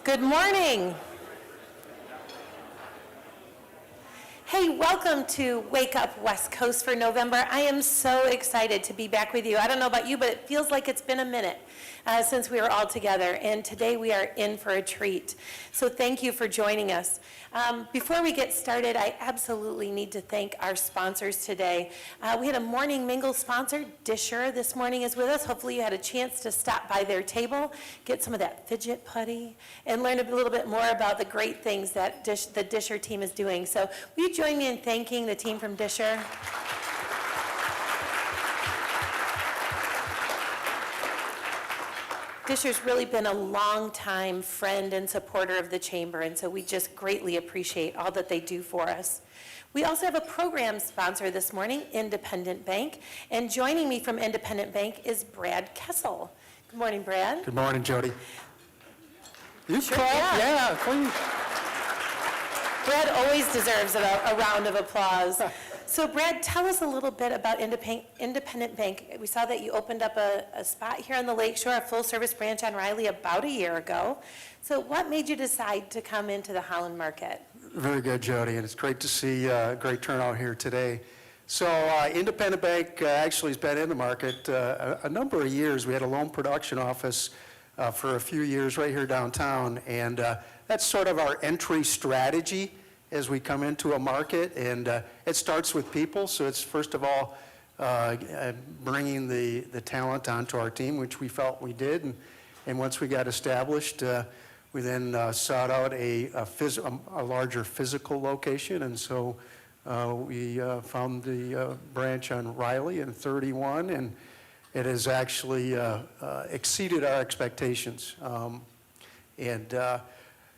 Good morning. Hey, welcome to Wake Up West Coast for November. I am so excited to be back with you. I don't know about you, but it feels like it's been a minute since we were all together, and today we are in for a treat. So thank you for joining us. Before we get started, I absolutely need to thank our sponsors today. We had a morning mingle sponsor, Disher, this morning is with us. Hopefully you had a chance to stop by their table, get some of that fidget putty, and learn a little bit more about the great things that the Disher team is doing. So will you join me in thanking the team from Disher? Disher's really been a long-time friend and supporter of the Chamber, and so we just greatly appreciate all that they do for us. We also have a program sponsor this morning, Independent Bank, and joining me from Independent Bank is Brad Kessel. Good morning, Brad. Good morning, Jody. You Sure, clap? Yeah, please. Brad always deserves a round of applause. So Brad, tell us a little bit about Independent Bank. We saw that you opened up a spot here on the Lakeshore, a full-service branch on Riley about a year ago. So what made you decide to come into the Holland market? Very good, Jody, and it's great to see a great turnout here today. So Independent Bank actually has been in the market a number of years. We had a loan production office for a few years right here downtown, and that's sort of our entry strategy as we come into a market, and it starts with people. So it's first of all bringing the talent onto our team, which we felt we did, and once we got established, we then sought out a larger physical location, and so we found the branch on Riley in 31, and it has actually exceeded our expectations.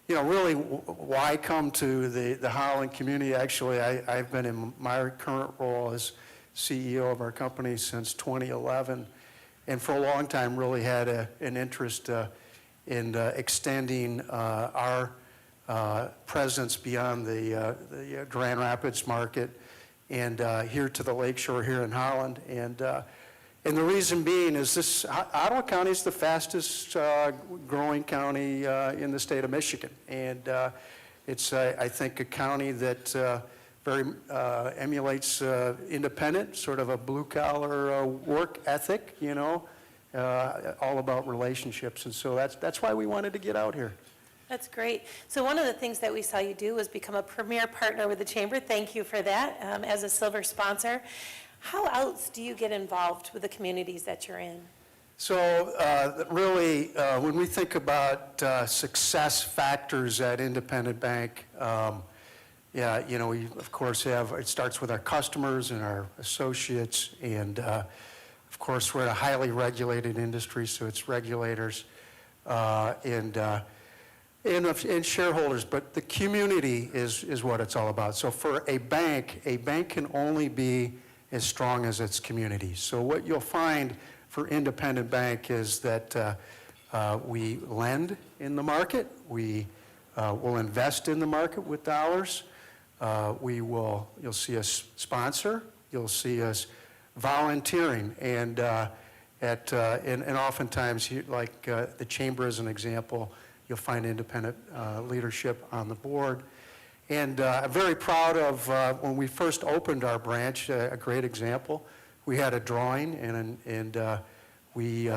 You know, really, why come to the Holland community? Actually, I've been in my current role as CEO of our company since 2011, and for a long time really had an interest in extending our presence beyond the Grand Rapids market and here to the Lakeshore here in Holland. And the reason being is Ottawa County is the fastest growing county in the state of Michigan. And it's, I think, a county that very emulates independent, sort of a blue-collar work ethic, you know, all about relationships. And so that's why we wanted to get out here. That's great. So one of the things that we saw you do was become a premier partner with the Chamber. Thank you for that as a silver sponsor. How else do you get involved with the communities that you're in? So really, when we think about success factors at Independent Bank, yeah, you know, we of course it starts with our customers and our associates, and of course we're in a highly regulated industry, so it's regulators and shareholders, but the community is what it's all about. So for a bank can only be as strong as its community. So what you'll find for Independent Bank is that we lend in the market, we will invest in the market with dollars, you'll see us sponsor, you'll see us volunteering, and oftentimes, like the Chamber as an example, you'll find independent leadership on the board. And I'm very proud of when we first opened our branch, a great example. We had a drawing, and we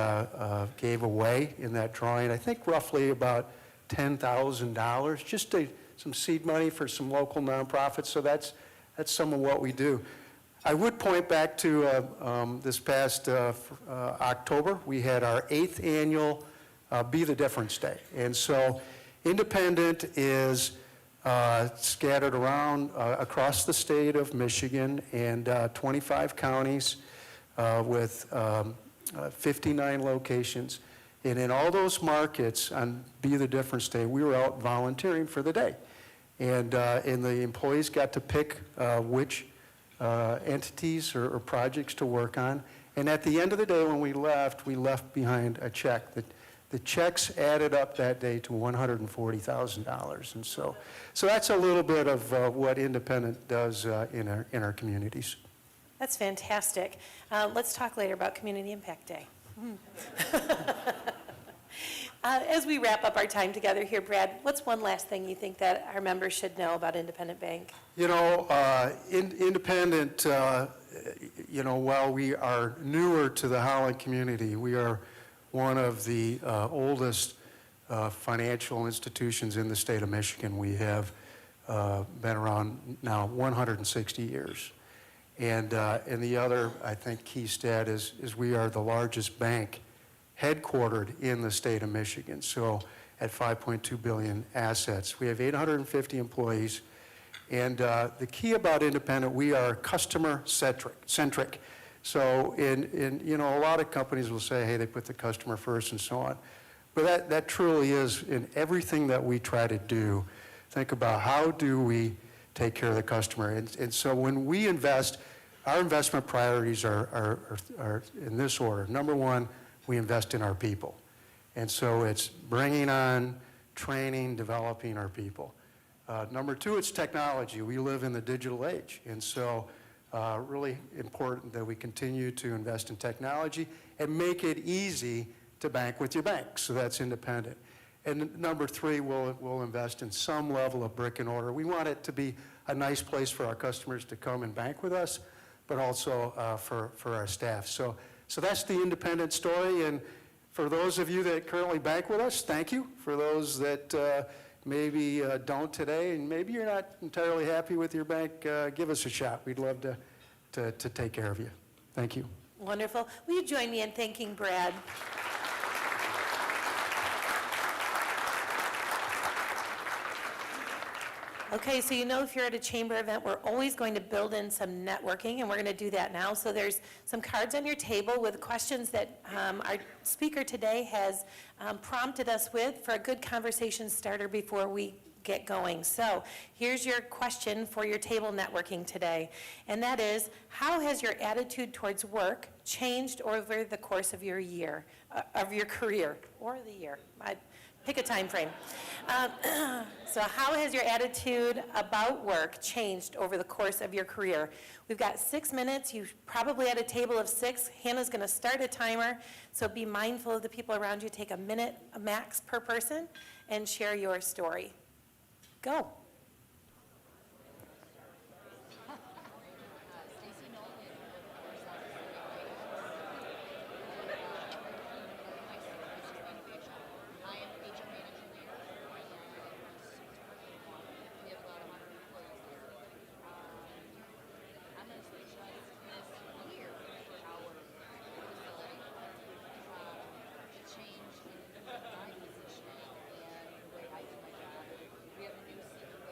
gave away in that drawing, I think roughly about $10,000, just some seed money for some local nonprofits. So that's some of what we do. I would point back to this past October. We had our 8th annual Be the Difference Day. And so Independent is scattered around across the state of Michigan and 25 counties with 59 locations. And in all those markets on Be the Difference Day, we were out volunteering for the day. And the employees got to pick which entities or projects to work on. And at the end of the day when we left behind a check. The checks added up that day to $140,000, and so that's a little bit of what Independent does in our communities. That's fantastic. Let's talk later about Community Impact Day. As we wrap up our time together here, Brad, what's one last thing you think that our members should know about Independent Bank? You know, Independent, you know, while we are newer to the Holland community, we are one of the oldest financial institutions in the state of Michigan. We have been around now 160 years. And the other, I think, key stat is we are the largest bank headquartered in the state of Michigan, so at 5.2 billion assets. We have 850 employees, and the key about Independent, we are customer-centric. So you know, a lot of companies will say, hey, they put the customer first and so on. But that truly is in everything that we try to do. Think about how do we take care of the customer. And so when we invest, our investment priorities are in this order. Number one, we invest in our people. And so it's bringing on, training, developing our people. Number two, it's technology. We live in the digital age. And so really important that we continue to invest in technology and make it easy to bank with your bank. So that's Independent. And number three, we'll invest in some level of brick and mortar. We want it to be a nice place for our customers to come and bank with us, but also for our staff. So that's the Independent story. And for those of you that currently bank with us, thank you. For those that maybe don't today, and maybe you're not entirely happy with your bank, give us a shot. We'd love to take care of you. Thank you. Wonderful. Will you join me in thanking Brad? Okay, so you know if you're at a chamber event, we're always going to build in some networking, and we're going to do that now. So there's some cards on your table with questions that our speaker today has prompted us with for a good conversation starter before we get going. So here's your question for your table networking today, and that is, how has your attitude towards work changed over the course of your year, of your career, or the year? Pick a time frame. So how has your attitude about work changed over the course of your career? We've got 6 minutes. You're probably at a table of 6. Hannah's going to start a timer, so be mindful of the people around you. Take a minute max per person and share your story. Go. We have a new CEO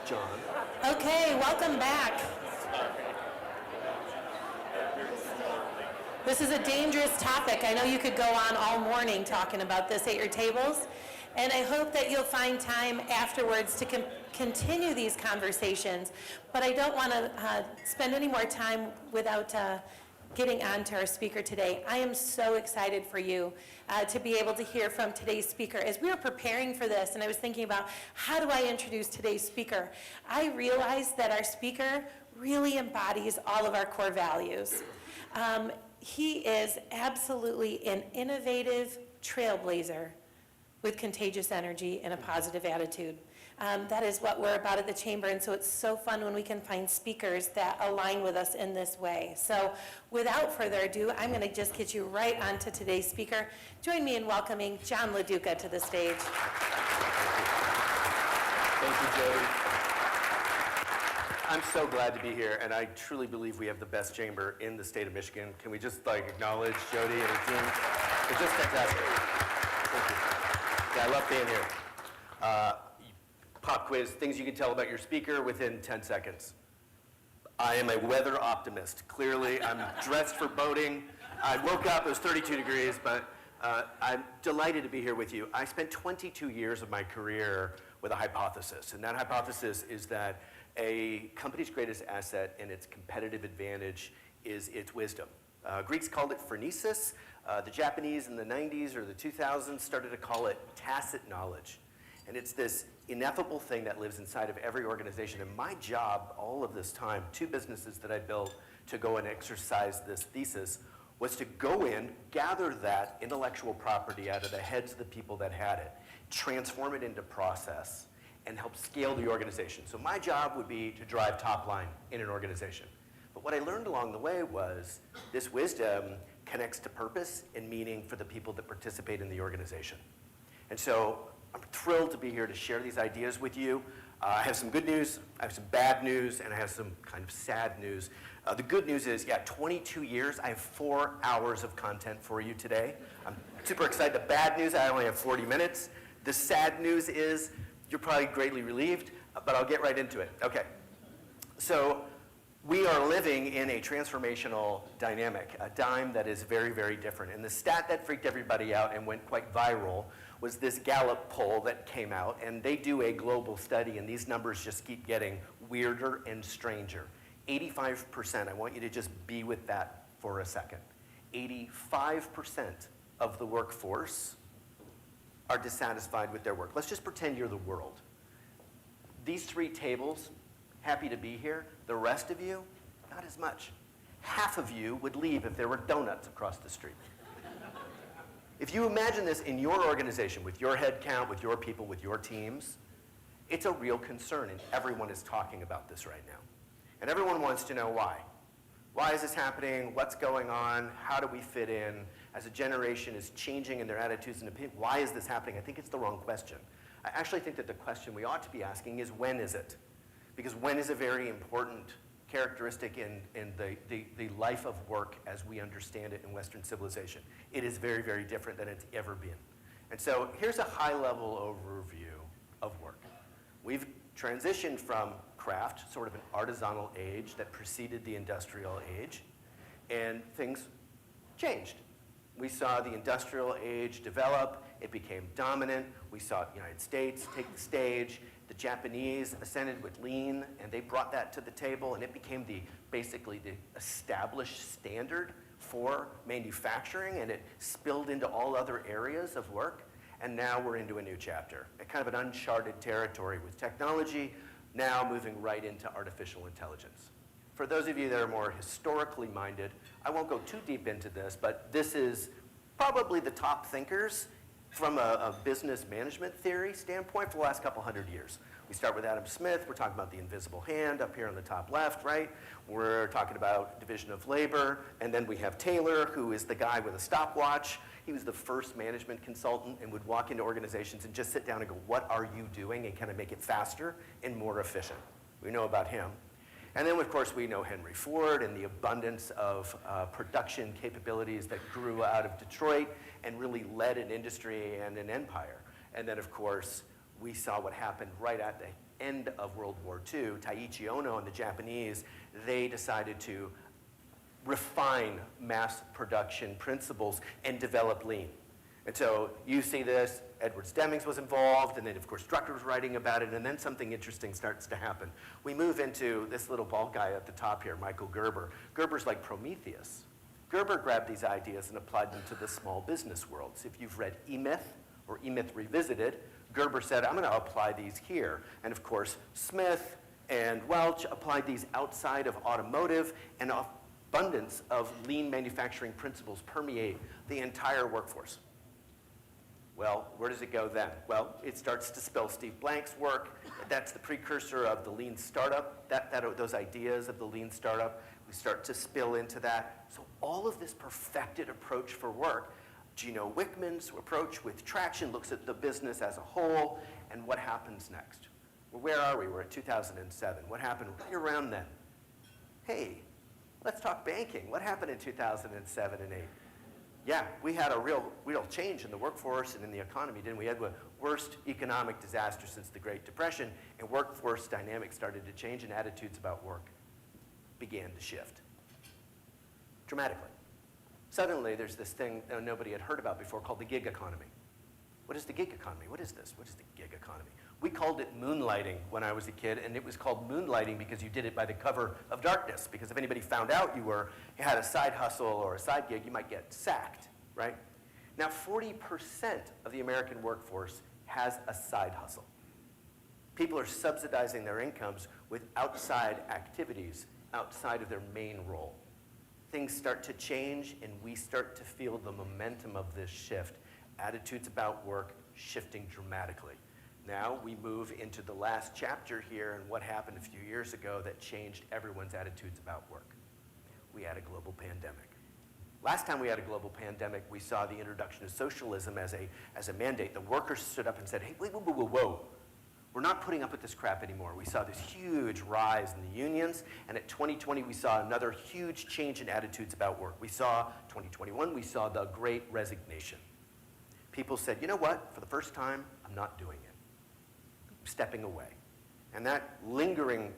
John. Okay, welcome back. This is a dangerous topic. I know you could go on all morning talking about this at your tables, and I hope that you'll find time afterwards to continue these conversations, but I don't want to spend any more time without getting on to our speaker today. I am so excited for you to be able to hear from today's speaker. As we were preparing for this, and I was thinking about how do I introduce today's speaker, I realized that our speaker really embodies all of our core values. He is absolutely an innovative trailblazer with contagious energy and a positive attitude. That is what we're about at the Chamber, and so it's so fun when we can find speakers that align with us in this way. So without further ado, I'm going to just get you right on to today's speaker. Join me in welcoming John LoDuca to the stage. Thank you, Jody. I'm so glad to be here, and I truly believe we have the best chamber in the state of Michigan. Can we just acknowledge Jody and her team? They're just fantastic. Thank you. Yeah, I love being here. Pop quiz, things you can tell about your speaker within 10 seconds. I am a weather optimist. Clearly, I'm dressed for boating. I woke up, it was 32 degrees, but I'm delighted to be here with you. I spent 22 years of my career with a hypothesis, and that hypothesis is that a company's greatest asset and its competitive advantage is its wisdom. Greeks called it phronesis. The Japanese in the 90s or the 2000s started to call it tacit knowledge. And it's this ineffable thing that lives inside of every organization. And my job all of this time, 2 businesses that I built to go and exercise this thesis, was to go in, gather that intellectual property out of the heads of the people that had it, transform it into process, and help scale the organization. So my job would be to drive top line in an organization. But what I learned along the way was this wisdom connects to purpose and meaning for the people that participate in the organization. And so I'm thrilled to be here to share these ideas with you. I have some good news, I have some bad news, and I have some kind of sad news. The good news is, 22 years, I have 4 hours of content for you today. I'm super excited. The bad news, I only have 40 minutes. The sad news is, you're probably greatly relieved, but I'll get right into it. Okay, so we are living in a transformational dynamic, a time that is very, very different. And the stat that freaked everybody out and went quite viral was this Gallup poll that came out, and they do a global study, and these numbers just keep getting weirder and stranger. 85%, I want you to just be with that for a second. 85% of the workforce are dissatisfied with their work. Let's just pretend you're the world. These 3 tables, happy to be here. The rest of you, not as much. Half of you would leave if there were donuts across the street. If you imagine this in your organization, with your head count, with your people, with your teams, it's a real concern, and everyone is talking about this right now. And everyone wants to know why. Why is this happening? What's going on? How do we fit in? As a generation is changing in their attitudes and opinions, why is this happening? I think it's the wrong question. I actually think that the question we ought to be asking is, when is it? Because when is a very important characteristic in the life of work as we understand it in Western civilization. It is very, very different than it's ever been. And so here's a high-level overview of work. We've transitioned from craft, sort of an artisanal age that preceded the industrial age, and things changed. We saw the industrial age develop, it became dominant, we saw the United States take the stage, the Japanese ascended with lean, and they brought that to the table, and it became basically the established standard for manufacturing, and it spilled into all other areas of work, and now we're into a new chapter, a kind of an uncharted territory with technology now moving right into artificial intelligence. For those of you that are more historically minded, I won't go too deep into this, but this is probably the top thinkers from a business management theory standpoint for the last couple hundred years. We start with Adam Smith. We're talking about the invisible hand up here on the top left, right? We're talking about division of labor. And then we have Taylor, who is the guy with a stopwatch. He was the first management consultant and would walk into organizations and just sit down and go, what are you doing? And kind of make it faster and more efficient. We know about him. And then, of course, we know Henry Ford and the abundance of production capabilities that grew out of Detroit and really led an industry and an empire. And then, of course, we saw what happened right at the end of World War II, Taiichi Ono and the Japanese, they decided to refine mass production principles and develop lean. And so you see this, Edward Demings was involved, and then of course Drucker was writing about it, and then something interesting starts to happen. We move into this little bald guy at the top here, Michael Gerber. Gerber's like Prometheus. Gerber grabbed these ideas and applied them to the small business world. So if you've read E-Myth or E-Myth Revisited, Gerber said, I'm going to apply these here. And of course, Smith and Welch applied these outside of automotive, and abundance of lean manufacturing principles permeate the entire workforce. Well, where does it go then? Well, it starts to spell Steve Blank's work. That's the precursor of the lean startup, those ideas of the lean startup. We start to spill into that. So all of this perfected approach for work, Gino Wickman's approach with traction looks at the business as a whole, and what happens next? Well, where are we? We're at 2007. What happened right around then? Hey, let's talk banking. What happened in 2007 and 8? Yeah, we had a real change in the workforce and in the economy, didn't we? We had the worst economic disaster since the Great Depression, and workforce dynamics started to change, and attitudes about work began to shift dramatically. Suddenly, there's this thing nobody had heard about before called the gig economy. What is the gig economy? What is this? What is the gig economy? We called it moonlighting when I was a kid, and it was called moonlighting because you did it by the cover of darkness, because if anybody found out you had a side hustle or a side gig, you might get sacked, right? Now, 40% of the American workforce has a side hustle. People are subsidizing their incomes with outside activities outside of their main role. Things start to change, and we start to feel the momentum of this shift. Attitudes about work shifting dramatically. Now we move into the last chapter here and what happened a few years ago that changed everyone's attitudes about work. We had a global pandemic. Last time we had a global pandemic, we saw the introduction of socialism as a mandate. The workers stood up and said, hey, wait, whoa. We're not putting up with this crap anymore. We saw this huge rise in the unions, and at 2020, we saw another huge change in attitudes about work. We saw, 2021, we saw the Great Resignation. People said, you know what, for the first time, I'm not doing it. I'm stepping away. And that lingering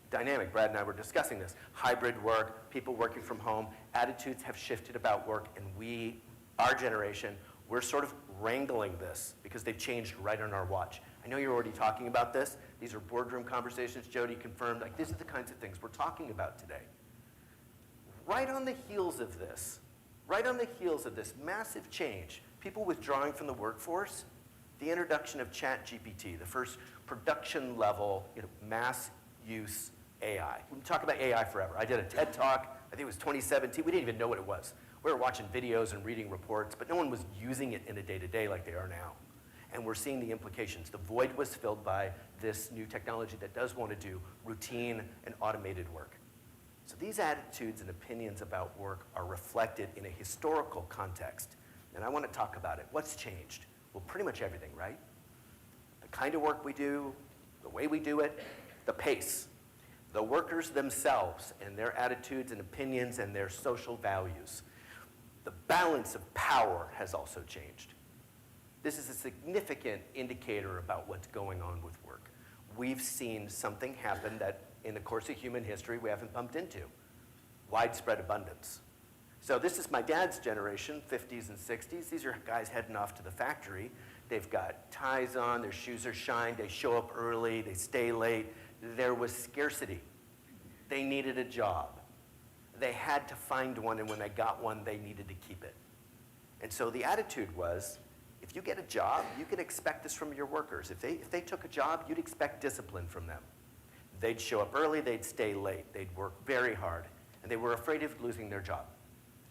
dynamic, Brad and I were discussing this, hybrid work, people working from home, attitudes have shifted about work, and we, our generation, we're sort of wrangling this because they've changed right on our watch. I know you're already talking about this. These are boardroom conversations. Jody confirmed, like, these are the kinds of things we're talking about today. Right on the heels of this massive change, people withdrawing from the workforce, the introduction of ChatGPT, the first production level, mass use AI. We can talk about AI forever. I did a TED Talk, I think it was 2017. We didn't even know what it was. We were watching videos and reading reports, but no one was using it in a day-to-day like they are now. And we're seeing the implications. The void was filled by this new technology that does want to do routine and automated work. So these attitudes and opinions about work are reflected in a historical context. And I want to talk about it. What's changed? Well, pretty much everything, right? The kind of work we do, the way we do it, the pace, the workers themselves and their attitudes and opinions and their social values. The balance of power has also changed. This is a significant indicator about what's going on with work. We've seen something happen that in the course of human history we haven't bumped into. Widespread abundance. So this is my dad's generation, 50s and 60s. These are guys heading off to the factory. They've got ties on, their shoes are shined, they show up early, they stay late. There was scarcity. They needed a job. They had to find one, and when they got one, they needed to keep it. And so the attitude was, if you get a job, you can expect this from your workers. If they took a job, you'd expect discipline from them. They'd show up early, they'd stay late, they'd work very hard, and they were afraid of losing their job.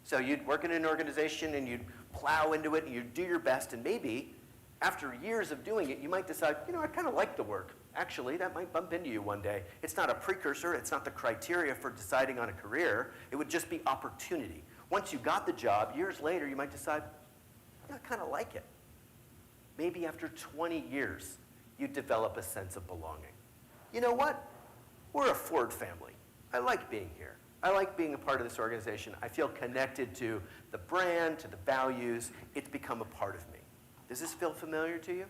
So you'd work in an organization and you'd plow into it and you'd do your best, and maybe after years of doing it, you might decide, I kind of like the work. Actually, that might bump into you one day. It's not a precursor, it's not the criteria for deciding on a career, it would just be opportunity. Once you got the job, years later, you might decide, I kind of like it. Maybe after 20 years, you develop a sense of belonging. You know what? We're a Ford family. I like being here. I like being a part of this organization. I feel connected to the brand, to the values. It's become a part of me. Does this feel familiar to you?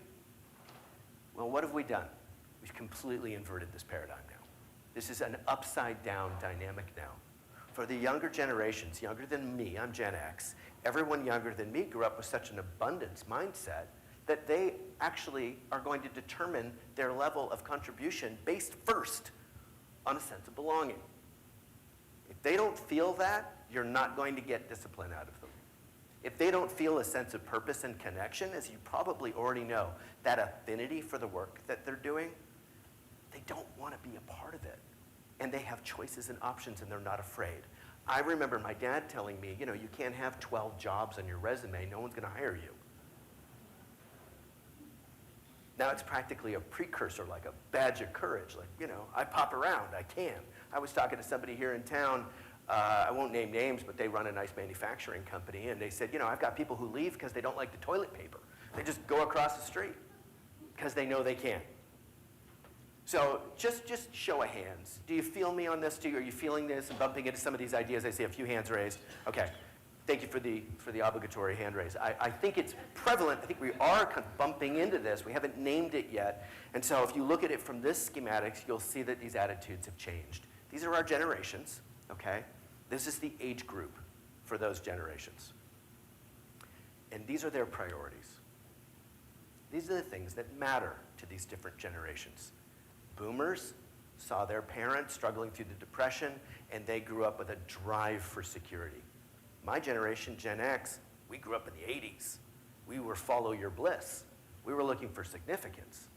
Well, what have we done? We've completely inverted this paradigm now. This is an upside-down dynamic now. For the younger generations, younger than me, I'm Gen X, everyone younger than me grew up with such an abundance mindset that they actually are going to determine their level of contribution based first on a sense of belonging. If they don't feel that, you're not going to get discipline out of them. If they don't feel a sense of purpose and connection, as you probably already know, that affinity for the work that they're doing, they don't want to be a part of it. And they have choices and options, and they're not afraid. I remember my dad telling me, you know, you can't have 12 jobs on your resume. No one's going to hire you. Now it's practically a precursor, like a badge of courage. Like, you know, I pop around, I can. I was talking to somebody here in town, I won't name names, but they run a nice manufacturing company, and they said, you know, I've got people who leave because they don't like the toilet paper. They just go across the street because they know they can. So just show of hands. Do you feel me on this? Are you feeling this and bumping into some of these ideas? I see a few hands raised. Okay. Thank you for the obligatory hand raise. I think it's prevalent. I think we are kind of bumping into this. We haven't named it yet. And so if you look at it from this schematics, you'll see that these attitudes have changed. These are our generations, okay? This is the age group for those generations. And these are their priorities. These are the things that matter to these different generations. Boomers saw their parents struggling through the Depression, and they grew up with a drive for security. My generation, Gen X, we grew up in the 80s. We were follow your bliss. We were looking for significance.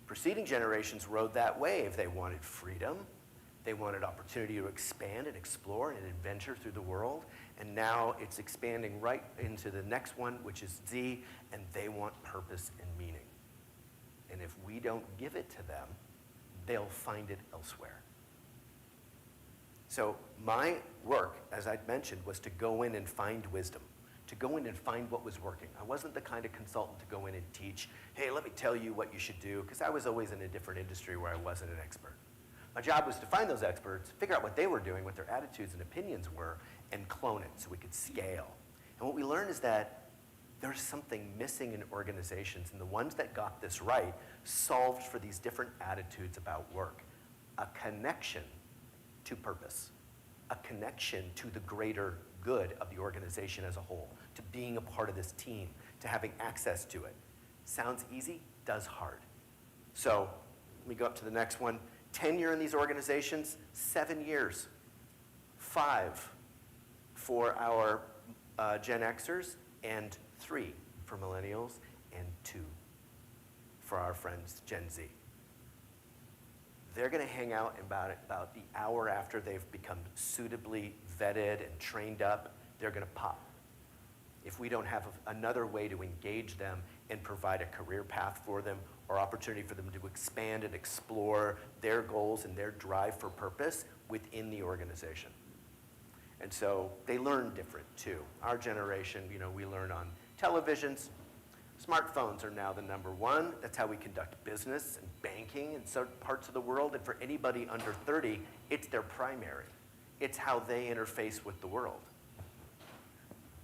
Preceding generations rode that wave. They wanted freedom. They wanted opportunity to expand and explore and adventure through the world. And now it's expanding right into the next one, which is Z, and they want purpose and meaning. And if we don't give it to them, they'll find it elsewhere. So my work, as I'd mentioned, was to go in and find wisdom, to go in and find what was working. I wasn't the kind of consultant to go in and teach, hey, let me tell you what you should do, because I was always in a different industry where I wasn't an expert. My job was to find those experts, figure out what they were doing, what their attitudes and opinions were, and clone it so we could scale. And what we learned is that there's something missing in organizations, and the ones that got this right solved for these different attitudes about work. A connection to purpose, a connection to the greater good of the organization as a whole, to being a part of this team, to having access to it. Sounds easy, does hard. So let me go up to the next one. Tenure in these organizations, 7 years. 5 for our Gen Xers, and 3 for millennials, and 2 for our friends Gen Z. They're going to hang out about the hour after they've become suitably vetted and trained up. They're going to pop. If we don't have another way to engage them and provide a career path for them or opportunity for them to expand and explore their goals and their drive for purpose within the organization. And so they learn different too. Our generation, you know, we learn on televisions. Smartphones are now the #1. That's how we conduct business and banking in certain parts of the world. And for anybody under 30, it's their primary. It's how they interface with the world.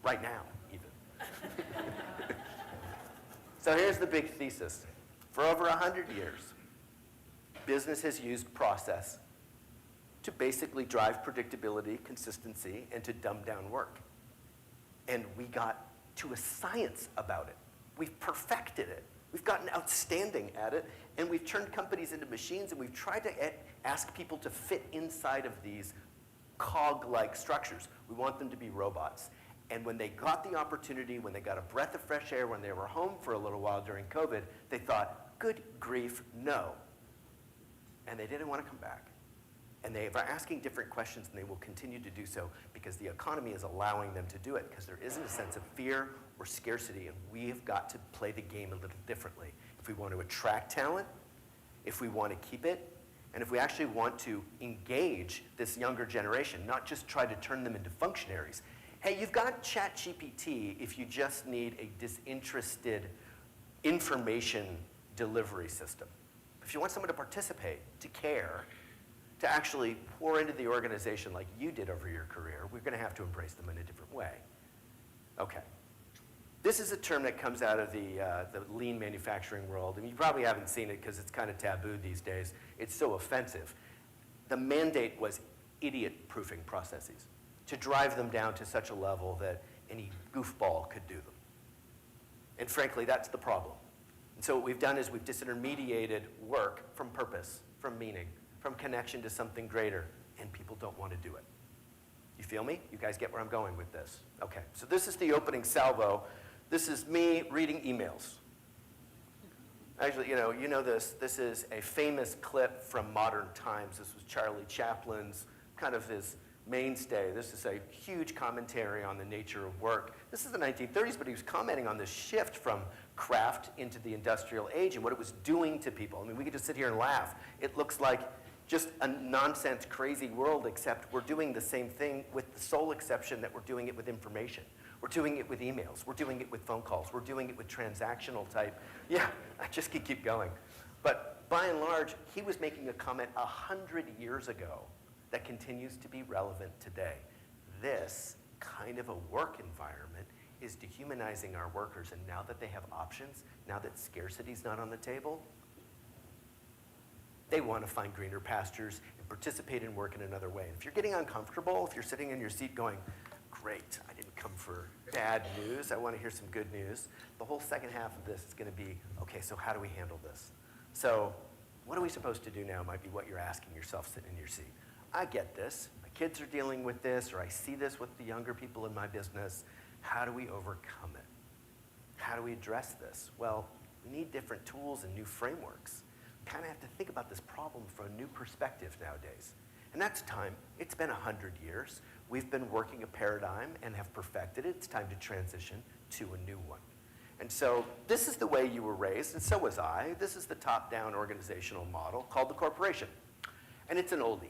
Right now, even. So here's the big thesis. For over 100 years, business has used process to basically drive predictability, consistency, and to dumb down work. And we got to a science about it. We've perfected it. We've gotten outstanding at it, and we've turned companies into machines, and we've tried to ask people to fit inside of these cog-like structures. We want them to be robots. And when they got the opportunity, when they got a breath of fresh air, when they were home for a little while during COVID, they thought, good grief, no. And they didn't want to come back. And they are asking different questions, and they will continue to do so because the economy is allowing them to do it, because there isn't a sense of fear or scarcity, and we've got to play the game a little differently. If we want to attract talent, if we want to keep it, and if we actually want to engage this younger generation, not just try to turn them into functionaries. Hey, you've got ChatGPT if you just need a disinterested information delivery system. If you want someone to participate, to care, to actually pour into the organization like you did over your career, we're going to have to embrace them in a different way. Okay. This is a term that comes out of the lean manufacturing world, and you probably haven't seen it because it's kind of taboo these days. It's so offensive. The mandate was idiot-proofing processes, to drive them down to such a level that any goofball could do them. And frankly, that's the problem. And so what we've done is we've disintermediated work from purpose, from meaning, from connection to something greater, and people don't want to do it. You feel me? You guys get where I'm going with this? Okay, so this is the opening salvo. This is me reading emails. Actually, you know this. This is a famous clip from modern times. This was Charlie Chaplin's, kind of his mainstay. This is a huge commentary on the nature of work. This is the 1930s, but he was commenting on this shift from craft into the industrial age and what it was doing to people. I mean, we could just sit here and laugh. It looks like just a nonsense, crazy world, except we're doing the same thing with the sole exception that we're doing it with information. We're doing it with emails. We're doing it with phone calls. We're doing it with transactional type. Yeah, I just could keep going. But by and large, he was making a comment 100 years ago that continues to be relevant today. This kind of a work environment is dehumanizing our workers, and now that they have options, now that scarcity's not on the table, they want to find greener pastures and participate in work in another way. And if you're getting uncomfortable, if you're sitting in your seat going, great, I didn't come for bad news, I want to hear some good news, the whole second half of this is going to be, okay, so how do we handle this? So what are we supposed to do now might be what you're asking yourself sitting in your seat. I get this. My kids are dealing with this, or I see this with the younger people in my business. How do we overcome it? How do we address this? Well, we need different tools and new frameworks. We kind of have to think about this problem from a new perspective nowadays. And that's time. It's been 100 years. We've been working a paradigm and have perfected it. It's time to transition to a new one. And so this is the way you were raised, and so was I. This is the top-down organizational model called the corporation. And it's an oldie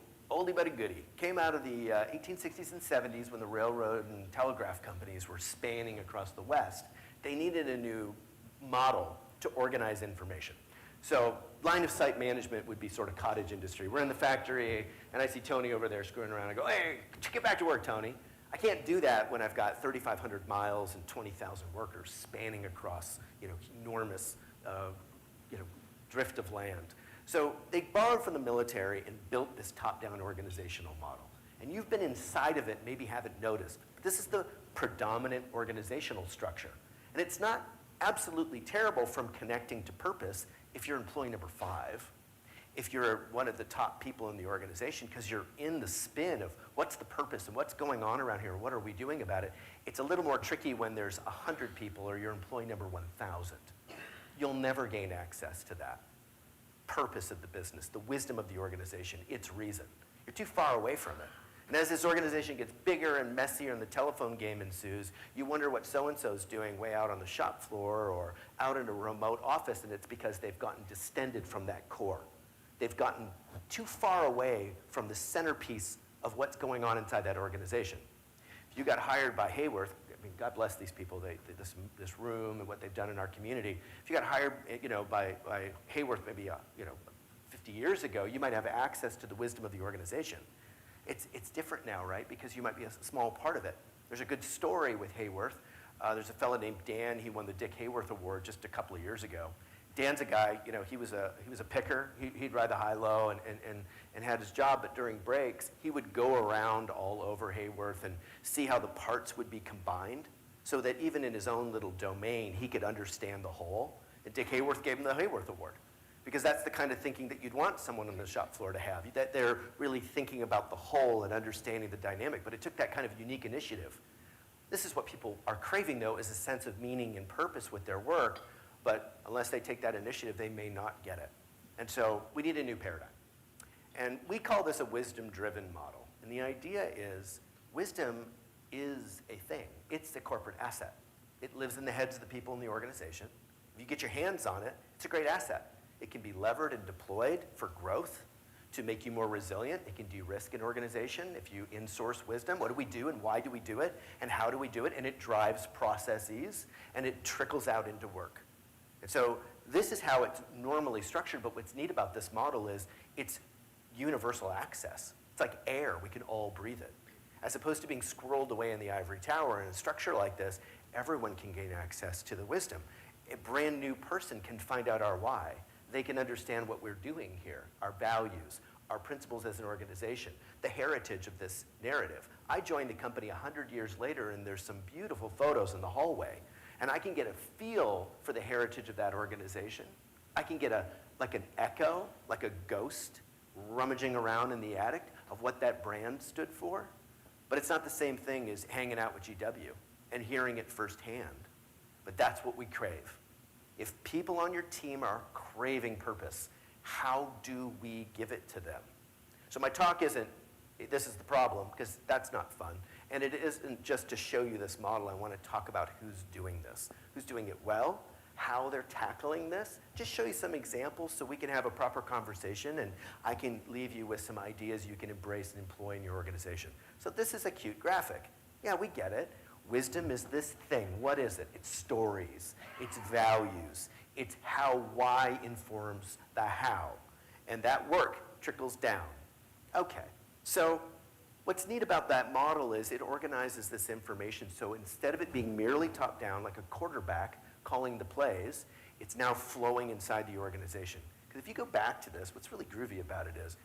but a goodie. Came out of the 1860s and 70s when the railroad and telegraph companies were spanning across the West. They needed a new model to organize information. So line of sight management would be sort of cottage industry. We're in the factory, and I see Tony over there screwing around. I go, hey, get back to work, Tony. I can't do that when I've got 3,500 miles and 20,000 workers spanning across, enormous, drift of land. So they borrowed from the military and built this top-down organizational model. And you've been inside of it, maybe haven't noticed. But this is the predominant organizational structure. And it's not absolutely terrible from connecting to purpose if you're employee number 5, if you're one of the top people in the organization, because you're in the spin of what's the purpose and what's going on around here and what are we doing about it. It's a little more tricky when there's 100 people or you're employee number 1,000. You'll never gain access to that purpose of the business, the wisdom of the organization, its reason. You're too far away from it. And as this organization gets bigger and messier and the telephone game ensues, you wonder what so-and-so's doing way out on the shop floor or out in a remote office, and it's because they've gotten distended from that core. They've gotten too far away from the centerpiece of what's going on inside that organization. If you got hired by Hayworth, I mean, God bless these people, this room and what they've done in our community. If you got hired, by Hayworth maybe 50 years ago, you might have access to the wisdom of the organization. It's different now, right? Because you might be a small part of it. There's a good story with Hayworth. There's a fellow named Dan. He won the Dick Hayworth Award just a couple of years ago. Dan's a guy, he was a picker. He'd ride the high-low and had his job, but during breaks, he would go around all over Hayworth and see how the parts would be combined so that even in his own little domain, he could understand the whole. And Dick Hayworth gave him the Hayworth Award because that's the kind of thinking that you'd want someone on the shop floor to have, that they're really thinking about the whole and understanding the dynamic, but it took that kind of unique initiative. This is what people are craving, though, is a sense of meaning and purpose with their work. But unless they take that initiative, they may not get it. And so we need a new paradigm. And we call this a wisdom-driven model. And the idea is wisdom is a thing. It's a corporate asset. It lives in the heads of the people in the organization. If you get your hands on it, it's a great asset. It can be levered and deployed for growth to make you more resilient. It can de-risk an organization if you in-source wisdom. What do we do and why do we do it and how do we do it? And it drives processes and it trickles out into work. And so this is how it's normally structured, but what's neat about this model is it's universal access. It's like air, we can all breathe it. As opposed to being squirreled away in the ivory tower in a structure like this, everyone can gain access to the wisdom. A brand new person can find out our why. They can understand what we're doing here, our values, our principles as an organization, the heritage of this narrative. I joined the company 100 years later, and there's some beautiful photos in the hallway, and I can get a feel for the heritage of that organization. I can get like an echo, like a ghost rummaging around in the attic of what that brand stood for. But it's not the same thing as hanging out with GW and hearing it firsthand. But that's what we crave. If people on your team are craving purpose, how do we give it to them? So my talk isn't, this is the problem, because that's not fun. And it isn't just to show you this model. I want to talk about who's doing this, who's doing it well, how they're tackling this. Just show you some examples so we can have a proper conversation, and I can leave you with some ideas you can embrace and employ in your organization. So this is a cute graphic. Yeah, we get it. Wisdom is this thing. What is it? It's stories. It's values. It's how why informs the how. And that work trickles down. Okay, so what's neat about that model is it organizes this information, so instead of it being merely top-down like a quarterback calling the plays, it's now flowing inside the organization. Because if you go back to this, what's really groovy about it is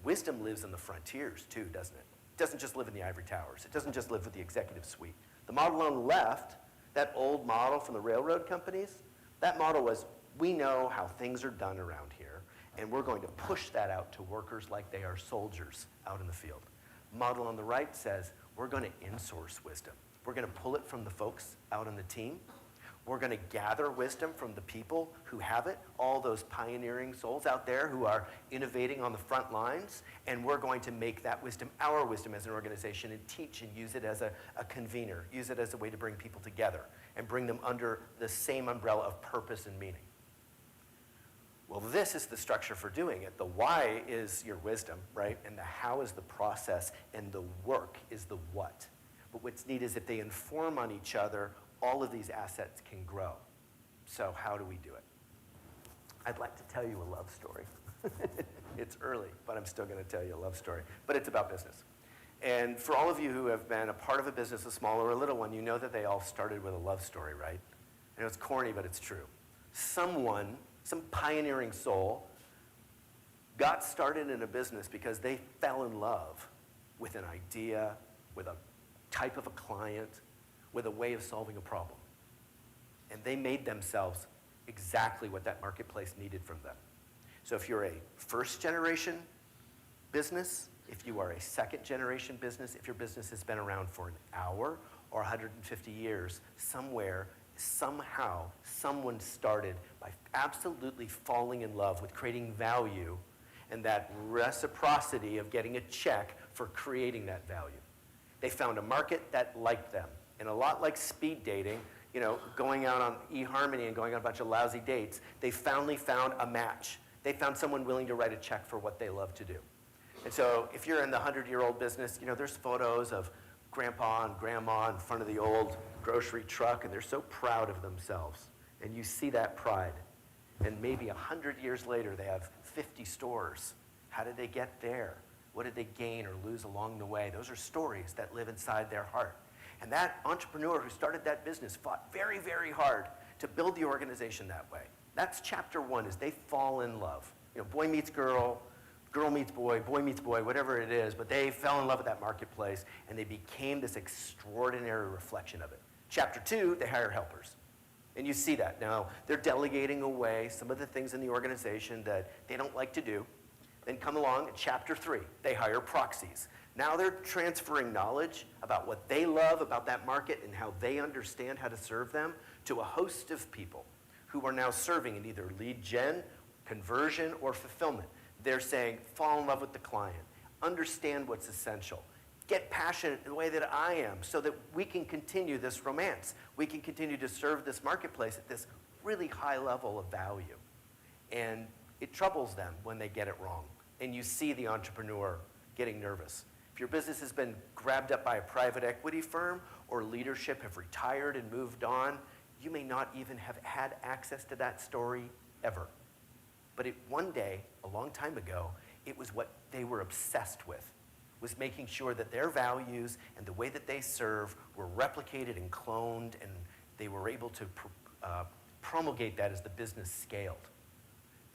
wisdom lives in the frontiers too, doesn't it? It doesn't just live in the ivory towers. It doesn't just live with the executive suite. The model on the left, that old model from the railroad companies, that model was, we know how things are done around here, and we're going to push that out to workers like they are soldiers out in the field. Model on the right says, we're going to insource wisdom. We're going to pull it from the folks out on the team. We're going to gather wisdom from the people who have it, all those pioneering souls out there who are innovating on the front lines, and we're going to make that wisdom our wisdom as an organization and teach and use it as a convener, use it as a way to bring people together and bring them under the same umbrella of purpose and meaning. Well, this is the structure for doing it. The why is your wisdom, right? And the how is the process, and the work is the what. But what's neat is if they inform on each other, all of these assets can grow. So how do we do it? I'd like to tell you a love story. It's early, but I'm still going to tell you a love story. But it's about business. And for all of you who have been a part of a business, a small or a little one, you know that they all started with a love story, right? I know it's corny, but it's true. Someone, some pioneering soul, got started in a business because they fell in love with an idea, with a type of a client, with a way of solving a problem. And they made themselves exactly what that marketplace needed from them. So if you're a first-generation business, if you are a second-generation business, if your business has been around for an hour or 150 years, somewhere, somehow, someone started by absolutely falling in love with creating value and that reciprocity of getting a check for creating that value. They found a market that liked them. And a lot like speed dating, you know, going out on eHarmony and going on a bunch of lousy dates, they finally found a match. They found someone willing to write a check for what they love to do. And so if you're in the 100-year-old business, you know, there's photos of grandpa and grandma in front of the old grocery truck, and they're so proud of themselves. And you see that pride. And maybe 100 years later, they have 50 stores. How did they get there? What did they gain or lose along the way? Those are stories that live inside their heart. And that entrepreneur who started that business fought very, very hard to build the organization that way. That's chapter one, is they fall in love. You know, boy meets girl, girl meets boy meets boy, whatever it is, but they fell in love with that marketplace, and they became this extraordinary reflection of it. Chapter two, they hire helpers. And you see that. Now, they're delegating away some of the things in the organization that they don't like to do. Then come along at chapter three, they hire proxies. Now they're transferring knowledge about what they love about that market and how they understand how to serve them to a host of people who are now serving in either lead gen, conversion, or fulfillment. They're saying, fall in love with the client, understand what's essential, get passionate in the way that I am so that we can continue this romance. We can continue to serve this marketplace at this really high level of value. And it troubles them when they get it wrong. And you see the entrepreneur getting nervous. If your business has been grabbed up by a private equity firm or leadership have retired and moved on, you may not even have had access to that story ever. But one day, a long time ago, it was what they were obsessed with, was making sure that their values and the way that they serve were replicated and cloned and they were able to promulgate that as the business scaled.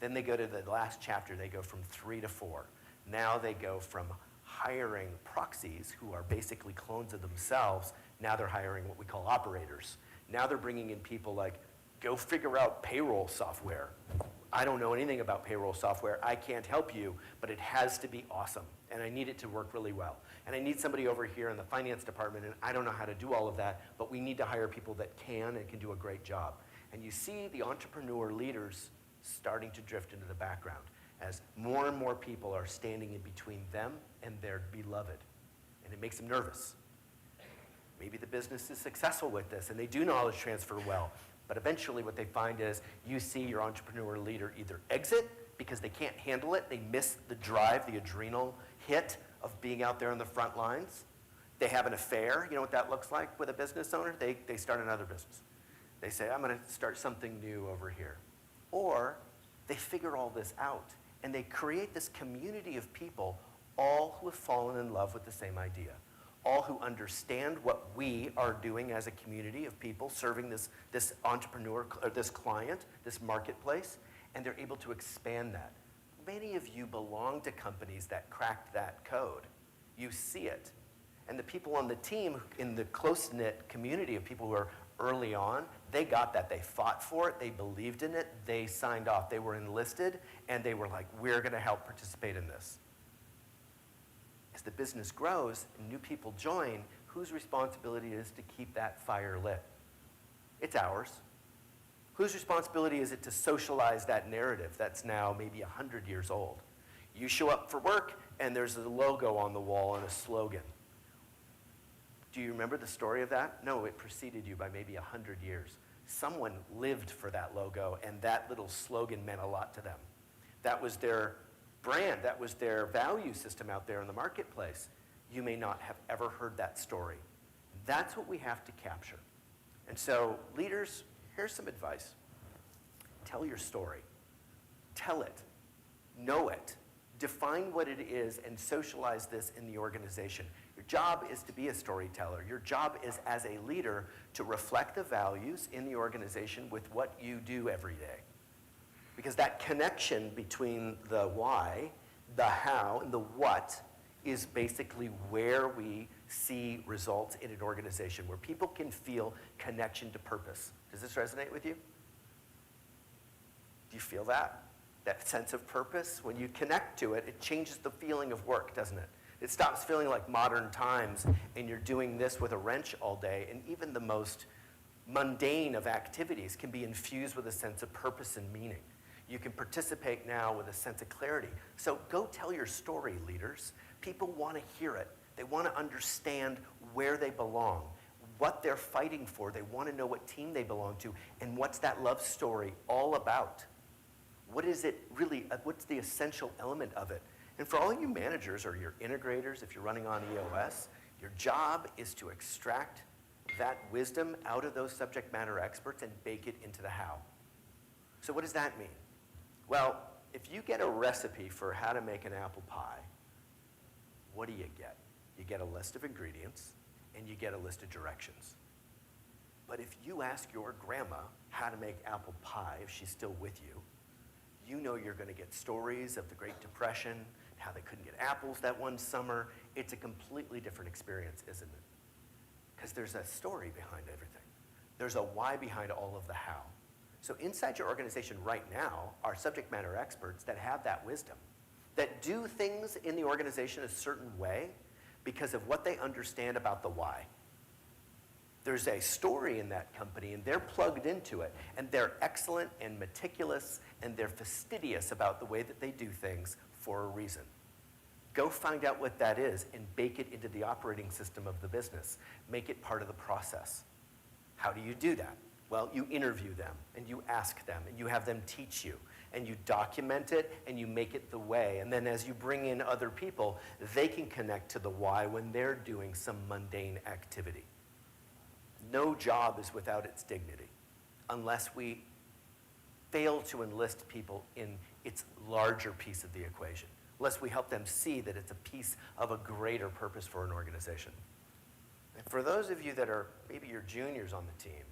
Then they go to the last chapter, they go from 3 to 4. Now they go from hiring proxies who are basically clones of themselves. Now they're hiring what we call operators. Now they're bringing in people like, go figure out payroll software. I don't know anything about payroll software. I can't help you, but it has to be awesome. And I need it to work really well. And I need somebody over here in the finance department, and I don't know how to do all of that, but we need to hire people that can and can do a great job. And you see the entrepreneur leaders starting to drift into the background as more and more people are standing in between them and their beloved. And it makes them nervous. Maybe the business is successful with this and they do knowledge transfer well, but eventually what they find is you see your entrepreneur leader either exit because they can't handle it, they miss the drive, the adrenal hit of being out there on the front lines. They have an affair, you know what that looks like with a business owner? They start another business. They say, I'm gonna start something new over here. Or they figure all this out and they create this community of people, all who have fallen in love with the same idea. All who understand what we are doing as a community of people serving this entrepreneur, or this client, this marketplace, and they're able to expand that. Many of you belong to companies that cracked that code. You see it. And the people on the team in the close-knit community of people who are early on, they got that. They fought for it. They believed in it. They signed off. They were enlisted, and they were like, we're going to help participate in this. As the business grows and new people join, whose responsibility is to keep that fire lit? It's ours. Whose responsibility is it to socialize that narrative that's now maybe 100 years old? You show up for work, and there's a logo on the wall and a slogan. Do you remember the story of that? No, it preceded you by maybe 100 years. Someone lived for that logo, and that little slogan meant a lot to them. That was their brand. That was their value system out there in the marketplace. You may not have ever heard that story. That's what we have to capture. And so, leaders, here's some advice. Tell your story. Tell it. Know it. Define what it is and socialize this in the organization. Your job is to be a storyteller. Your job is, as a leader, to reflect the values in the organization with what you do every day. Because that connection between the why, the how, and the what is basically where we see results in an organization, where people can feel connection to purpose. Does this resonate with you? Do you feel that? That sense of purpose? When you connect to it, it changes the feeling of work, doesn't it? It stops feeling like modern times and you're doing this with a wrench all day, and even the most mundane of activities can be infused with a sense of purpose and meaning. You can participate now with a sense of clarity. So go tell your story, leaders. People want to hear it. They want to understand where they belong, what they're fighting for. They want to know what team they belong to, and what's that love story all about. What is it really, what's the essential element of it? And for all you managers or your integrators, if you're running on EOS, your job is to extract that wisdom out of those subject matter experts and bake it into the how. So what does that mean? Well, if you get a recipe for how to make an apple pie, what do you get? You get a list of ingredients and you get a list of directions. But if you ask your grandma how to make apple pie, if she's still with you, you know you're going to get stories of the Great Depression, how they couldn't get apples that one summer. It's a completely different experience, isn't it? Because there's a story behind everything. There's a why behind all of the how. So inside your organization right now are subject matter experts that have that wisdom, that do things in the organization a certain way because of what they understand about the why. There's a story in that company, and they're plugged into it, and they're excellent and meticulous, and they're fastidious about the way that they do things for a reason. Go find out what that is and bake it into the operating system of the business. Make it part of the process. How do you do that? Well, you interview them, and you ask them, and you have them teach you, and you document it, and you make it the way. And then as you bring in other people, they can connect to the why when they're doing some mundane activity. No job is without its dignity unless we fail to enlist people in its larger piece of the equation, unless we help them see that it's a piece of a greater purpose for an organization. And for those of you that are, maybe you're juniors on the team,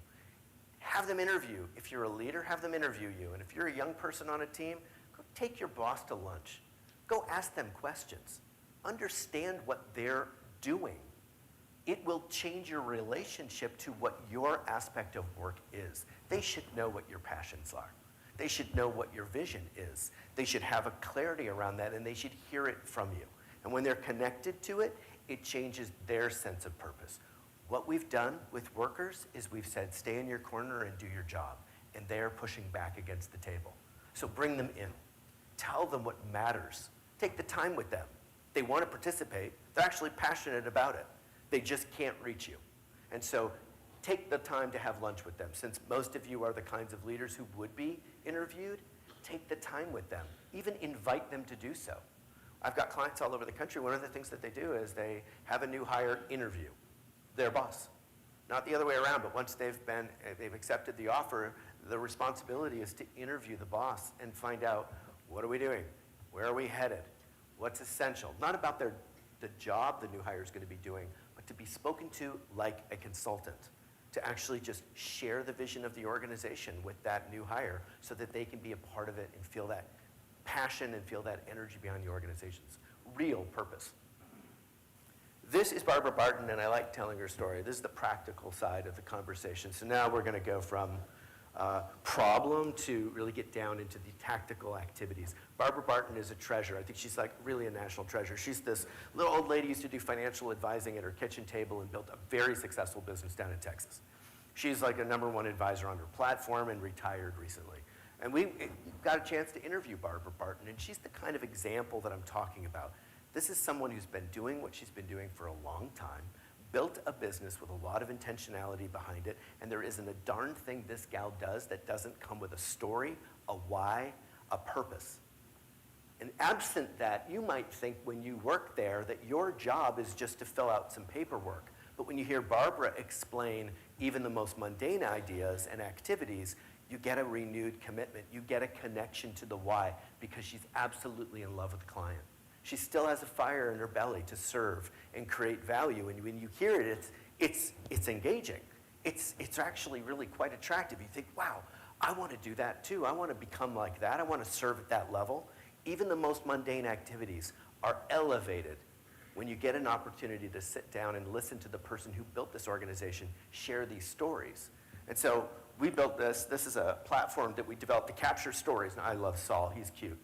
have them interview. If you're a leader, have them interview you. And if you're a young person on a team, go take your boss to lunch. Go ask them questions. Understand what they're doing. It will change your relationship to what your aspect of work is. They should know what your passions are. They should know what your vision is. They should have a clarity around that, and they should hear it from you. And when they're connected to it, it changes their sense of purpose. What we've done with workers is we've said, stay in your corner and do your job. And they're pushing back against the table. So bring them in. Tell them what matters. Take the time with them. They want to participate. They're actually passionate about it. They just can't reach you. And so take the time to have lunch with them. Since most of you are the kinds of leaders who would be interviewed, take the time with them. Even invite them to do so. I've got clients all over the country. One of the things that they do is they have a new hire interview their boss. Not the other way around, but once they've accepted the offer, the responsibility is to interview the boss and find out, what are we doing? Where are we headed? What's essential? Not about the job the new hire is going to be doing, but to be spoken to like a consultant, to actually just share the vision of the organization with that new hire so that they can be a part of it and feel that passion and feel that energy behind the organization's real purpose. This is Barbara Barton, and I like telling her story. This is the practical side of the conversation. So now we're going to go from problem to really get down into the tactical activities. Barbara Barton is a treasure. I think she's like really a national treasure. She's this little old lady who used to do financial advising at her kitchen table and built a very successful business down in Texas. She's like a #1 advisor on her platform and retired recently. And we got a chance to interview Barbara Barton, and she's the kind of example that I'm talking about. This is someone who's been doing what she's been doing for a long time, built a business with a lot of intentionality behind it, and there isn't a darn thing this gal does that doesn't come with a story, a why, a purpose. And absent that, you might think when you work there that your job is just to fill out some paperwork. But when you hear Barbara explain even the most mundane ideas and activities, you get a renewed commitment. You get a connection to the why because she's absolutely in love with the client. She still has a fire in her belly to serve and create value. And when you hear it, it's engaging. It's actually really quite attractive. You think, wow, I want to do that too. I want to become like that. I want to serve at that level. Even the most mundane activities are elevated when you get an opportunity to sit down and listen to the person who built this organization share these stories. And so we built this. This is a platform that we developed to capture stories. Now, I love Saul. He's cute.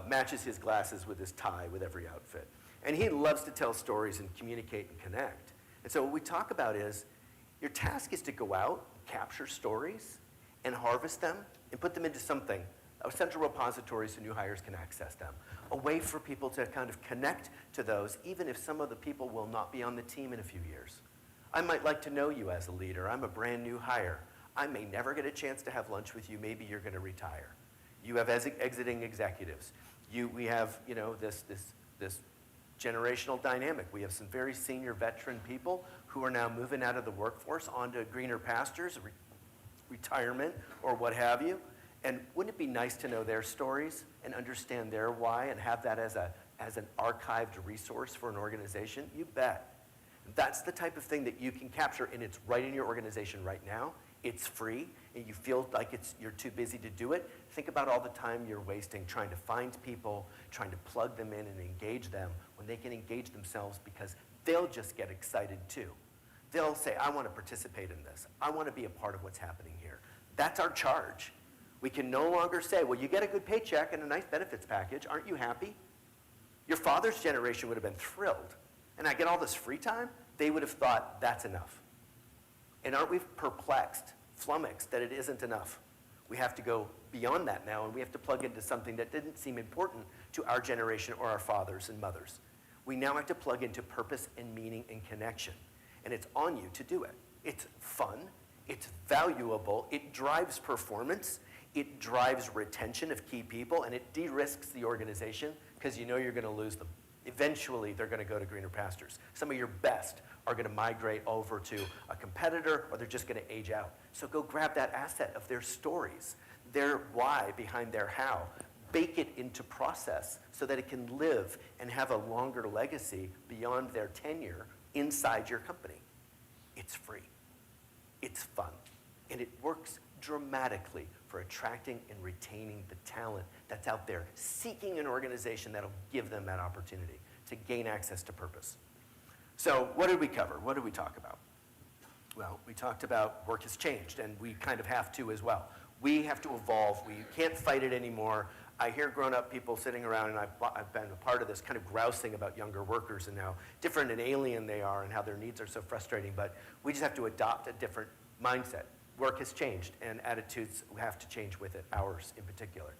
Matches his glasses with his tie with every outfit. And he loves to tell stories and communicate and connect. And so what we talk about is your task is to go out, capture stories, and harvest them and put them into something, a central repository so new hires can access them. A way for people to kind of connect to those, even if some of the people will not be on the team in a few years. I might like to know you as a leader. I'm a brand new hire. I may never get a chance to have lunch with you. Maybe you're going to retire. You have exiting executives. We have, this generational dynamic. We have some very senior veteran people who are now moving out of the workforce onto greener pastures, retirement, or what have you. And wouldn't it be nice to know their stories and understand their why and have that as an archived resource for an organization? You bet. That's the type of thing that you can capture, and it's right in your organization right now. It's free, and you feel like you're too busy to do it. Think about all the time you're wasting trying to find people, trying to plug them in and engage them when they can engage themselves because they'll just get excited too. They'll say, I want to participate in this. I want to be a part of what's happening here. That's our charge. We can no longer say, well, you get a good paycheck and a nice benefits package. Aren't you happy? Your father's generation would have been thrilled. And I get all this free time? They would have thought, that's enough. And aren't we perplexed, flummoxed, that it isn't enough? We have to go beyond that now, and we have to plug into something that didn't seem important to our generation or our fathers and mothers. We now have to plug into purpose and meaning and connection. And it's on you to do it. It's fun. It's valuable. It drives performance. It drives retention of key people, and it de-risks the organization because you know you're going to lose them. Eventually, they're going to go to greener pastures. Some of your best are going to migrate over to a competitor, or they're just going to age out. So go grab that asset of their stories, their why behind their how. Bake it into process so that it can live and have a longer legacy beyond their tenure inside your company. It's free. It's fun. And it works dramatically for attracting and retaining the talent that's out there, seeking an organization that'll give them that opportunity to gain access to purpose. So what did we cover? What did we talk about? Well, we talked about work has changed, and we kind of have to as well. We have to evolve. We can't fight it anymore. I hear grown-up people sitting around, and I've been a part of this, kind of grousing about younger workers and how different and alien they are and how their needs are so frustrating, but we just have to adopt a different mindset. Work has changed, and attitudes have to change with it, ours in particular.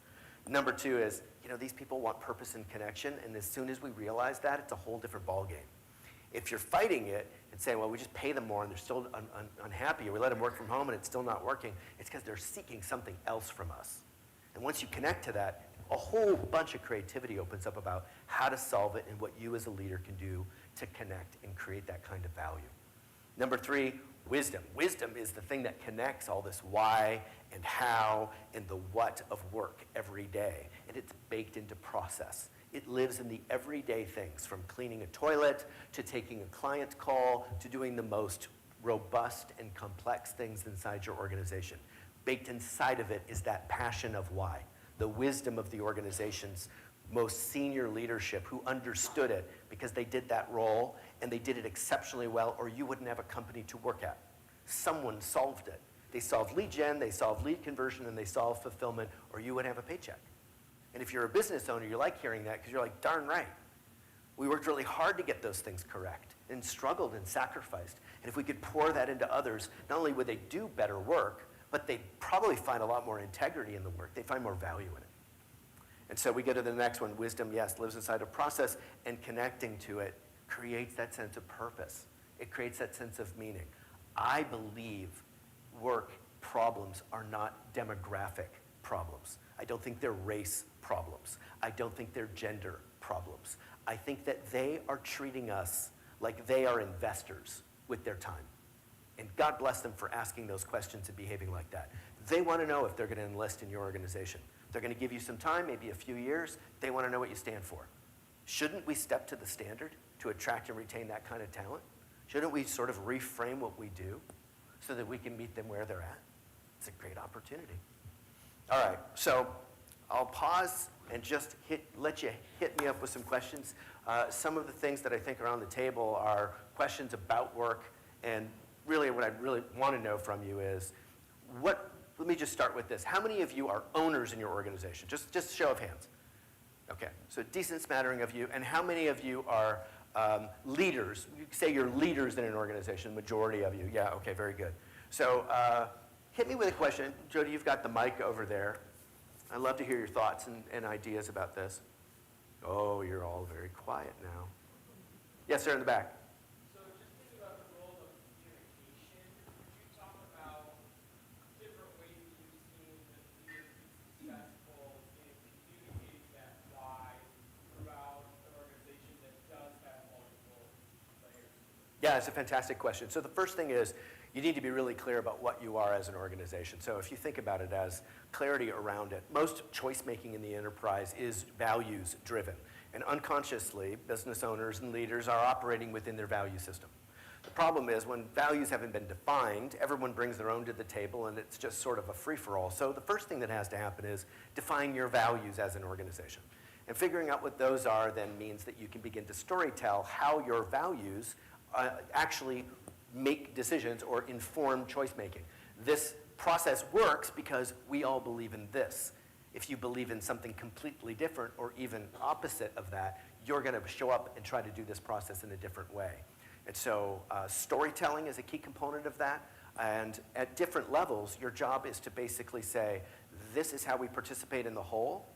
Number two is, these people want purpose and connection, and as soon as we realize that, it's a whole different ballgame. If you're fighting it and saying, well, we just pay them more and they're still unhappy, or we let them work from home and it's still not working, it's because they're seeking something else from us. And once you connect to that, a whole bunch of creativity opens up about how to solve it and what you as a leader can do to connect and create that kind of value. Number three, wisdom. Wisdom is the thing that connects all this why and how and the what of work every day. And it's baked into process. It lives in the everyday things, from cleaning a toilet to taking a client call to doing the most robust and complex things inside your organization. Baked inside of it is that passion of why, the wisdom of the organization's most senior leadership who understood it because they did that role and they did it exceptionally well, or you wouldn't have a company to work at. Someone solved it. They solved lead gen, they solved lead conversion, and they solved fulfillment, or you would have a paycheck. And if you're a business owner, you like hearing that because you're like, darn right. We worked really hard to get those things correct and struggled and sacrificed. And if we could pour that into others, not only would they do better work, but they'd probably find a lot more integrity in the work. They'd find more value in it. And so we go to the next one. Wisdom, yes, lives inside a process, and connecting to it creates that sense of purpose. It creates that sense of meaning. I believe work problems are not demographic problems. I don't think they're race problems. I don't think they're gender problems. I think that they are treating us like they are investors with their time. And God bless them for asking those questions and behaving like that. They want to know if they're going to enlist in your organization. They're going to give you some time, maybe a few years. They want to know what you stand for. Shouldn't we step to the standard to attract and retain that kind of talent? Shouldn't we sort of reframe what we do so that we can meet them where they're at? It's a great opportunity. All right, so I'll pause and just let you hit me up with some questions. Some of the things that I think are on the table are questions about work, and really what I really want to know from you is, let me just start with this. How many of you are owners in your organization? Just show of hands. Okay, so a decent smattering of you. And how many of you are leaders? You say you're leaders in an organization, majority of you. Yeah, okay, very good. So hit me with a question. Jody, you've got the mic over there. I'd love to hear your thoughts and ideas about this. Oh, you're all very quiet now. Yes, sir, in the back. So just thinking about the role of communication, could you talk about different ways you've seen the leaders be successful in communicating that why throughout an organization that does have multiple layers? Yeah, it's a fantastic question. So the first thing is, you need to be really clear about what you are as an organization. So if you think about it as clarity around it, most choice making in the enterprise is values driven. And unconsciously, business owners and leaders are operating within their value system. The problem is when values haven't been defined, everyone brings their own to the table and it's just sort of a free-for-all. So the first thing that has to happen is define your values as an organization. And figuring out what those are then means that you can begin to storytell how your values actually make decisions or inform choice making. This process works because we all believe in this. If you believe in something completely different or even opposite of that, you're going to show up and try to do this process in a different way. And so storytelling is a key component of that. And at different levels, your job is to basically say, this is how we participate in the whole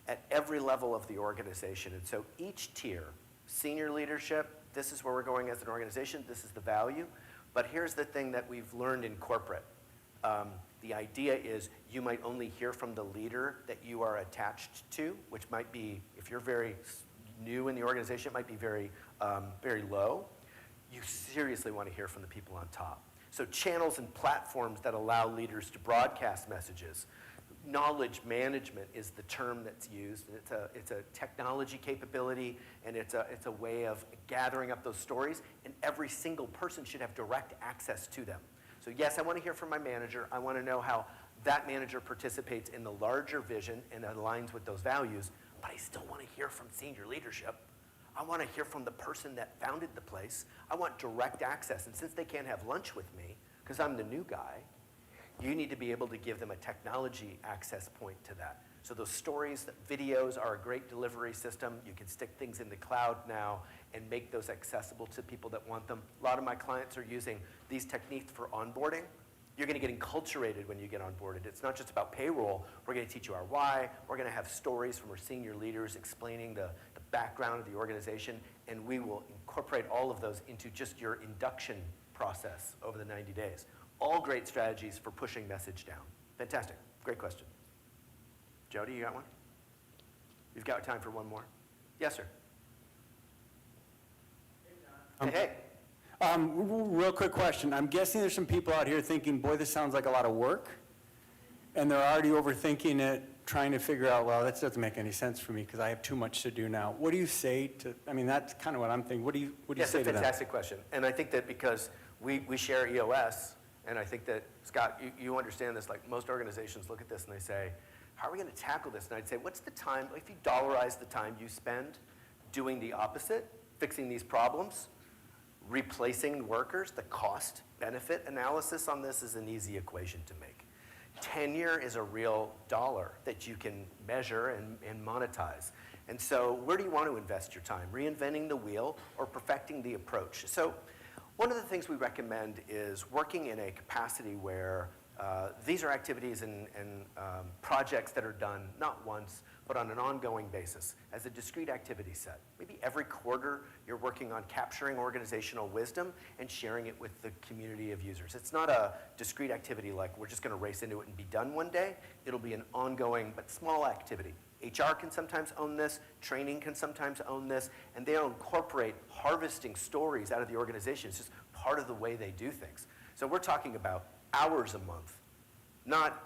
at every level of the organization. And so each tier, senior leadership, this is where we're going as an organization, this is the value. But here's the thing that we've learned in corporate. The idea is you might only hear from the leader that you are attached to, which might be, if you're very new in the organization, it might be very, very low. You seriously want to hear from the people on top. So channels and platforms that allow leaders to broadcast messages. Knowledge management is the term that's used. And it's a technology capability, and it's a way of gathering up those stories, and every single person should have direct access to them. So yes, I want to hear from my manager. I want to know how that manager participates in the larger vision and aligns with those values, but I still want to hear from senior leadership. I want to hear from the person that founded the place. I want direct access, and since they can't have lunch with me, because I'm the new guy, you need to be able to give them a technology access point to that. So those stories, videos are a great delivery system. You can stick things in the cloud now and make those accessible to people that want them. A lot of my clients are using these techniques for onboarding. You're going to get enculturated when you get onboarded. It's not just about payroll. We're going to teach you our why. We're going to have stories from our senior leaders explaining the background of the organization, and we will incorporate all of those into just your induction process over the 90 days. All great strategies for pushing message down. Fantastic. Great question. Jody, you got one? You've got time for one more? Yes, sir. Hey. Real quick question. I'm guessing there's some people out here thinking, boy, this sounds like a lot of work. And they're already overthinking it, trying to figure out, well, that doesn't make any sense for me because I have too much to do now. What do you say to, I mean, that's kind of what I'm thinking. What do you say to them? Yes, a fantastic question. And I think that because we share EOS, and I think that, Scott, you understand this, like most organizations look at this and they say, how are we going to tackle this? And I'd say, what's the time, if you dollarize the time you spend doing the opposite, fixing these problems, replacing workers, the cost-benefit analysis on this is an easy equation to make. Tenure is a real dollar that you can measure and monetize. And so where do you want to invest your time? Reinventing the wheel or perfecting the approach? So one of the things we recommend is working in a capacity where these are activities and projects that are done not once, but on an ongoing basis as a discrete activity set. Maybe every quarter you're working on capturing organizational wisdom and sharing it with the community of users. It's not a discrete activity like we're just going to race into it and be done one day. It'll be an ongoing but small activity. HR can sometimes own this, training can sometimes own this, and they'll incorporate harvesting stories out of the organization. It's just part of the way they do things. So we're talking about hours a month, not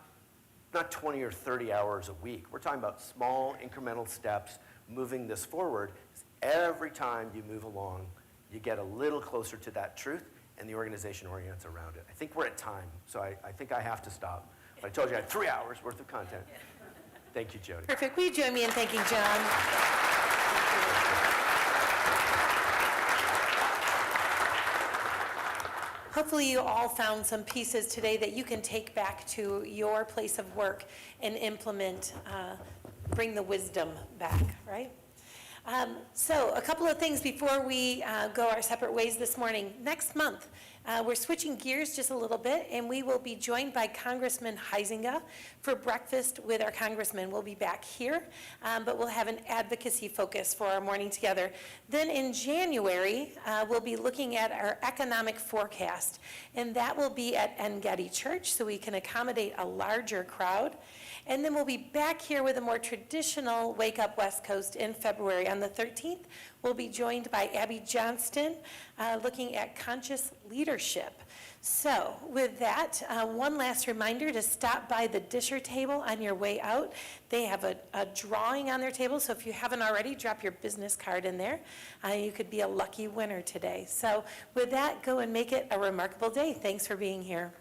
20 or 30 hours a week. We're talking about small incremental steps moving this forward. Every time you move along, you get a little closer to that truth and the organization orients around it. I think we're at time, so I think I have to stop. But I told you I had 3 hours worth of content. Thank you, Jody. Perfect. Will you join me in thanking John? Hopefully you all found some pieces today that you can take back to your place of work and implement, bring the wisdom back, right? So a couple of things before we go our separate ways this morning. Next month, we're switching gears just a little bit, and we will be joined by Congressman Huizenga for breakfast with our congressman. We'll be back here, but we'll have an advocacy focus for our morning together. Then in January, we'll be looking at our economic forecast, and that will be at Engedi Church, so we can accommodate a larger crowd. And then we'll be back here with a more traditional Wake Up West Coast in February. On the 13th, we'll be joined by Abby Johnston, looking at conscious leadership. So with that, one last reminder to stop by the Disher table on your way out. They have a drawing on their table, so if you haven't already, drop your business card in there. You could be a lucky winner today. So with that, go and make it a remarkable day. Thanks for being here.